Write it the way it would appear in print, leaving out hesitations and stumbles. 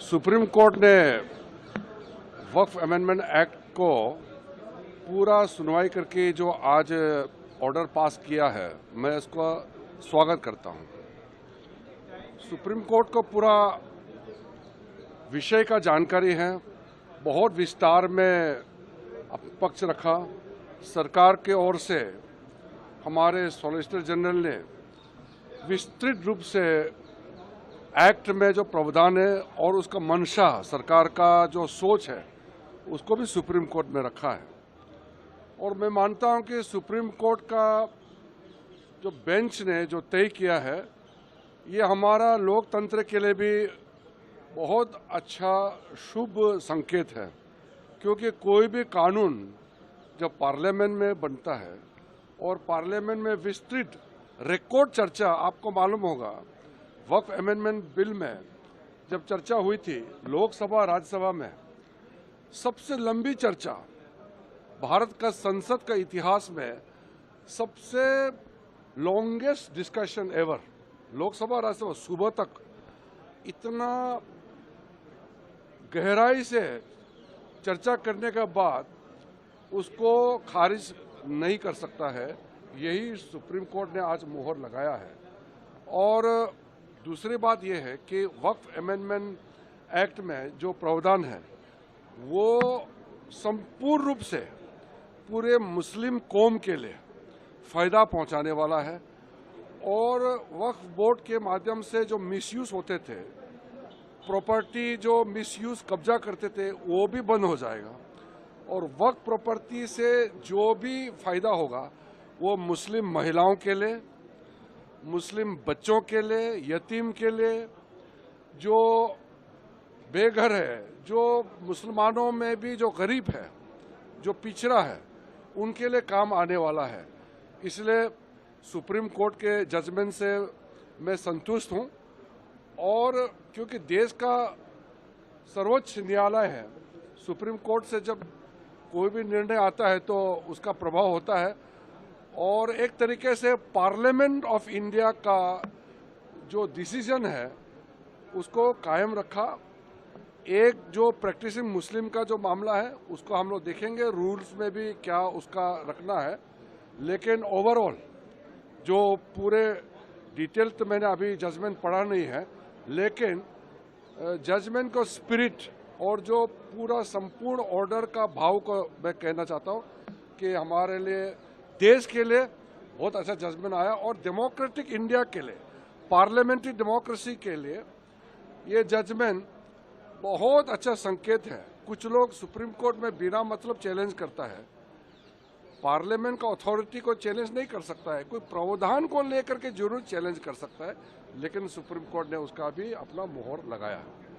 Supreme court ने वक्फ amendment act को पूरा सुनवाई करके जो आज ऑर्डर पास किया है, मैं इसका स्वागत करता हूं। सुप्रीम कोर्ट को पूरा विषय का जानकारी है, बहुत विस्तार में पक्ष रखा। सरकार के ओर से हमारे सॉलिसिटर जनरल ने विस्तृत रूप से एक्ट में जो प्रावधान है और उसका मंशा, सरकार का जो सोच है, उसको भी सुप्रीम कोर्ट में रखा है। और मैं मानता हूं कि सुप्रीम कोर्ट का जो बेंच ने जो तय किया है, ये हमारा लोकतंत्र के लिए भी बहुत अच्छा शुभ संकेत है, क्योंकि कोई भी कानून जब पार्लियामेंट में बनता है और पार्लियामेंट में विस्तृत रिकॉर्ड चर्चा, आपको मालूम होगा वक्फ अमेंडमेंट बिल में जब चर्चा हुई थी लोकसभा राज्यसभा में, सबसे लंबी चर्चा भारत का संसद का इतिहास में, सबसे longest discussion ever, Lok Sabha Rajya Sabha सुबह तक इतना गहराई से चर्चा करने के बाद उसको खारिज नहीं कर सकता है। यही सुप्रीम कोर्ट ने आज मोहर लगाया है। और दूसरी बात यह है कि वक्फ अमेंडमेंट एक्ट में जो प्रावधान है वो संपूर्ण रूप से पूरे मुस्लिम कौम के लिए फायदा पहुंचाने वाला है। और वक्फ बोर्ड के माध्यम से जो मिसयूज होते थे, प्रॉपर्टी जो मिसयूज कब्जा करते थे, वो भी बंद हो जाएगा। और वक्फ प्रॉपर्टी से जो भी फायदा होगा वो मुस्लिम महिलाओं के लिए, मुस्लिम बच्चों के लिए, यतीम के लिए, जो बेघर है, जो मुसलमानों में भी जो गरीब है, जो पिछड़ा है, उनके लिए काम आने वाला है। इसलिए सुप्रीम कोर्ट के जजमेंट से मैं संतुष्ट हूं। और क्योंकि देश का सर्वोच्च न्यायालय है, सुप्रीम कोर्ट से जब कोई भी निर्णय आता है तो उसका प्रभाव होता है। और एक तरीके से पार्लियामेंट ऑफ इंडिया का जो डिसीजन है उसको कायम रखा। एक जो प्रैक्टिसिंग मुस्लिम का जो मामला है उसको हम लोग देखेंगे, रूल्स में भी क्या उसका रखना है। लेकिन ओवरऑल जो पूरे डिटेल तो मैंने अभी जजमेंट पढ़ा नहीं है, लेकिन जजमेंट को स्पिरिट और जो पूरा संपूर्ण ऑर्डर का भाव को मैं कहना चाहता हूं कि हमारे लिए, देश के लिए बहुत अच्छा जजमेंट आया। और डेमोक्रेटिक इंडिया के लिए, पार्लियामेंट्री डेमोक्रेसी के लिए ये जजमेंट बहुत अच्छा संकेत है। कुछ लोग सुप्रीम कोर्ट में बिना मतलब चैलेंज करता है, पार्लियामेंट का अथॉरिटी को चैलेंज नहीं कर सकता है, कोई प्रावधान को लेकर के जरूर चैलेंज कर सकता है, लेकिन सुप्रीम कोर्ट ने उसका भी अपना मोहर लगाया है।